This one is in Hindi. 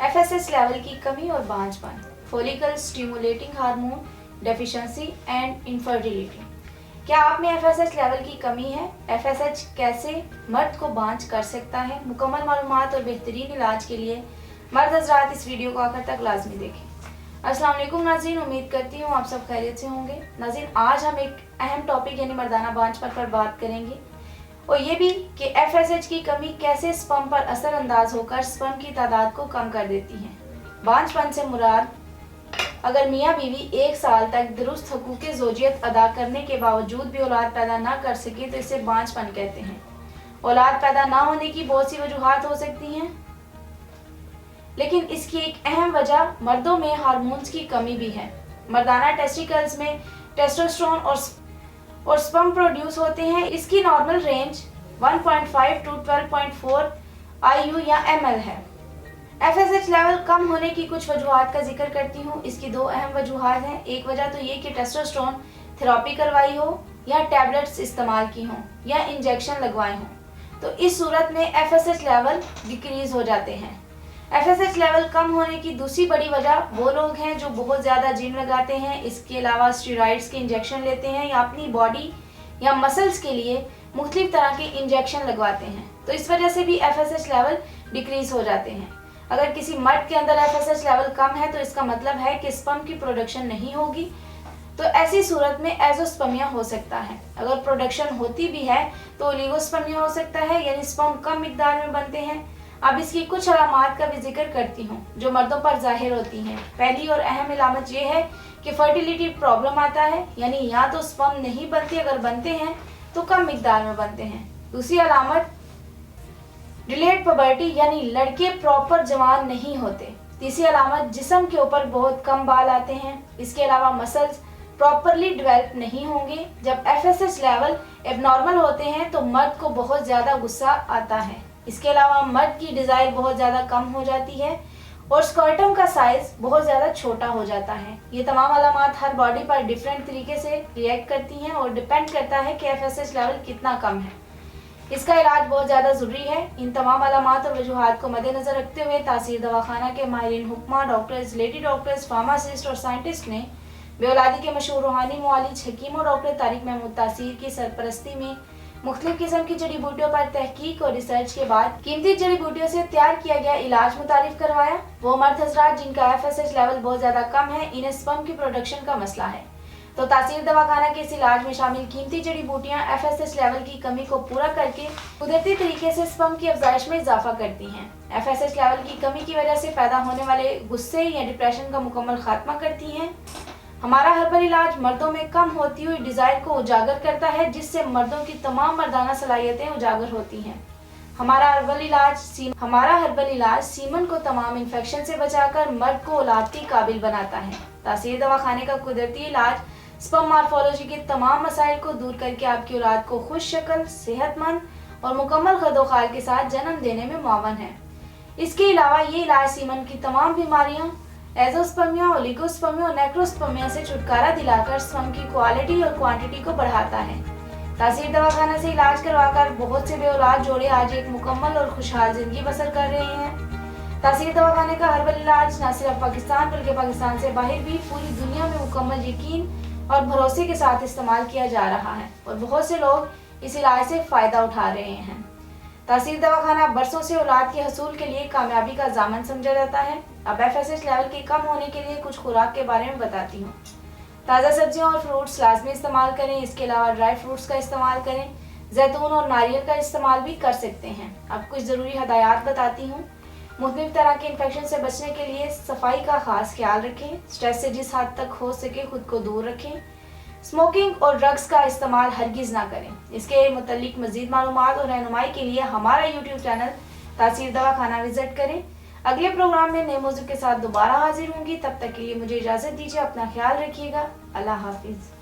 FSH लेवल की कमी और बांझपन, follicle stimulating hormone deficiency and infertility. क्या आप में FSH लेवल की कमी है? FSH कैसे मर्द को बांझ कर सकता है? मुकम्मल मालूमात और बेहतरीन इलाज के लिए मर्द हजरात इस वीडियो को आखिर तक लाजमी देखें। अस्सलाम वालेकुम नाज़रीन, उम्मीद करती हूँ आप सब खैरियत से होंगे। नाज़रीन, आज हम एक अहम टॉपिक यानी मर्दाना बांझपन पर बात करेंगे और ये भी कि FSH की कमी कैसे स्पर्म पर असरअंदाज होकर स्पर्म की तादाद को कम कर देती है। बांझपन से मुराद अगर मियाँ बीवी एक साल तक दुरुस्त हुकूक ज़ौजियत अदा करने के बावजूद भी औलाद पैदा ना कर सके तो इसे बांझपन कहते हैं। औलाद पैदा ना होने की बहुत सी वजूहात हो सकती हैं, लेकिन इसकी एक अहम वजह मर्दों में हार्मोन्स की कमी भी है। मर्दाना टेस्टिकल्स में टेस्टोस्टेरोन और स्पर्म प्रोड्यूस होते हैं। इसकी नॉर्मल रेंज 1.5 टू 12.4 IU या ml है। FSH लेवल कम होने की कुछ वजूहात का जिक्र करती हूँ। इसकी दो अहम वजूहात हैं। एक वजह तो ये कि टेस्टोस्टेरोन थेरेपी करवाई हो या टैबलेट्स इस्तेमाल की हों या इंजेक्शन लगवाए हों, तो इस सूरत में FSH लेवल डिक्रीज हो जाते हैं। FSH लेवल कम होने की दूसरी बड़ी वजह वो लोग हैं जो बहुत ज़्यादा जिम लगाते हैं, इसके अलावा स्टेरॉइड्स के इंजेक्शन लेते हैं या अपनी बॉडी या मसल्स के लिए मुख्तलिफ तरह के इंजेक्शन लगवाते हैं, तो इस वजह से भी FSH लेवल डिक्रीज हो जाते हैं। अगर किसी मर्द के अंदर FSH लेवल कम है तो इसका मतलब है कि स्पर्म की प्रोडक्शन नहीं होगी, तो ऐसी सूरत में एजोस्पर्मिया हो सकता है। अगर प्रोडक्शन होती भी है तो ओलिगोस्पर्मिया हो सकता है, यानी स्पर्म कम मिकदार में बनते हैं। अब इसकी कुछ अलामात का भी जिक्र करती हूँ जो मर्दों पर जाहिर होती हैं। पहली और अहम अलामत ये है कि फर्टिलिटी प्रॉब्लम आता है, यानी या तो स्पर्म नहीं बनते, अगर बनते हैं तो कम मिकदार में बनते हैं। दूसरी अलामत डिलेड पबर्टी, यानी लड़के प्रॉपर जवान नहीं होते। तीसरी अलामत जिस्म के ऊपर बहुत कम बाल आते हैं। इसके अलावा मसल्स प्रॉपरली डेवलप नहीं होंगे। जब FSH लेवल एबनॉर्मल होते हैं तो मर्द को बहुत ज़्यादा गुस्सा आता है। इसके अलावा मर्द की डिज़ायर बहुत ज़्यादा कम हो जाती है और स्कर्टम का साइज बहुत ज़्यादा छोटा हो जाता है। ये तमाम अलामात हर बॉडी पर डिफरेंट तरीके से रिएक्ट करती हैं और डिपेंड करता है कि FSH लेवल कितना कम है। इसका इलाज बहुत ज़्यादा ज़रूरी है। इन तमाम अलामात और वजूहात को मद्देनज़र रखते हुए तासीर दवाखाना के माहिरीन हुक्मा, डॉक्टर्स, लेडी डॉक्टर्स, फार्मासिस्ट और साइंटिस्ट ने बेऔलादी के मशहूर रूहानी मुआलिज हकीम और डॉक्टर तारिक महमूद तासीर की सरपरस्ती में मुख्तलिफ किस्म की जड़ी बूटियों पर तहकीक और रिसर्च के बाद कीमती जड़ी बूटियों से तैयार किया गया इलाज मुतारिफ करवाया। वो मर्द हजरात जिनका FSH लेवल बहुत ज़्यादा कम है, इन्हें स्पर्म की प्रोडक्शन का मसला है, तो तासीर दवाखाना के इस इलाज में शामिल कीमती जड़ी बूटियाँ FSH लेवल की कमी को पूरा करके कुदरती तरीके से स्पर्म की अफजाइश में इजाफा करती हैं। FSH लेवल की कमी की वजह से पैदा होने वाले गुस्से या डिप्रेशन का मुकम्मल खात्मा करती हैं। हमारा हर्बल इलाज मर्दों में कम होती हुई डिज़ायर को उजागर करता है, जिससे मर्दों की तमाम मर्दाना सलाहियतें उजागर होती हैं। हमारा हर्बल इलाज सीमन को तमाम इन्फेक्शन से बचाकर मर्द को औलाद के काबिल बनाता है। तासीर दवाखाने का कुदरती इलाज स्पर्म मॉर्फोलॉजी के तमाम मसाइल को दूर करके आपकी औलाद को खुश शक्ल, सेहतमंद और मुकम्मल खदोखाल के साथ जन्म देने में मुआवन है। इसके अलावा ये इलाज सीमन की तमाम बीमारियाँ, एजोस्पर्मिया, ओलिगोस्पर्मिया और नेक्रोस्पर्मिया से छुटकारा दिलाकर स्पर्म की क्वालिटी और क्वांटिटी को बढ़ाता है। तासीर दवाखाना से इलाज करवाकर बहुत से बेऔलाद जोड़े आज एक मुकम्मल और खुशहाल जिंदगी बसर कर रहे हैं। तासीर दवाखाने का हर्बल इलाज न सिर्फ पाकिस्तान बल्कि पाकिस्तान से बाहर भी पूरी दुनिया में मुकम्मल यकीन और भरोसे के साथ इस्तेमाल किया जा रहा है और बहुत से लोग इस इलाज से फ़ायदा उठा रहे हैं। तासीर दवाखाना बरसों से औलाद के हसूल के लिए कामयाबी का ज़ामन समझा जाता है। अब FSH लेवल के कम होने के लिए कुछ खुराक के बारे में बताती हूँ। ताज़ा सब्जियाँ और फ्रूट्स लाजमी इस्तेमाल करें। इसके अलावा ड्राई फ्रूट्स का इस्तेमाल करें। जैतून और नारियल का इस्तेमाल भी कर सकते हैं। अब कुछ ज़रूरी हदायत बताती हूँ। मुख्तलिफ तरह के इन्फेक्शन से बचने के लिए सफाई का खास ख्याल रखें। स्ट्रेस से जिस हद तक हो सके खुद को दूर रखें। स्मोकिंग और ड्रग्स का इस्तेमाल हरगिज़ ना करें। इसके मुतालिक मज़ीद मालूमात और रहनुमाई के लिए हमारा YouTube चैनल तासीर दवाखाना विजिट करें। अगले प्रोग्राम में नए मौजू के साथ दोबारा हाजिर होंगी। तब तक के लिए मुझे इजाज़त दीजिए। अपना ख्याल रखिएगा। अल्लाह हाफिज़।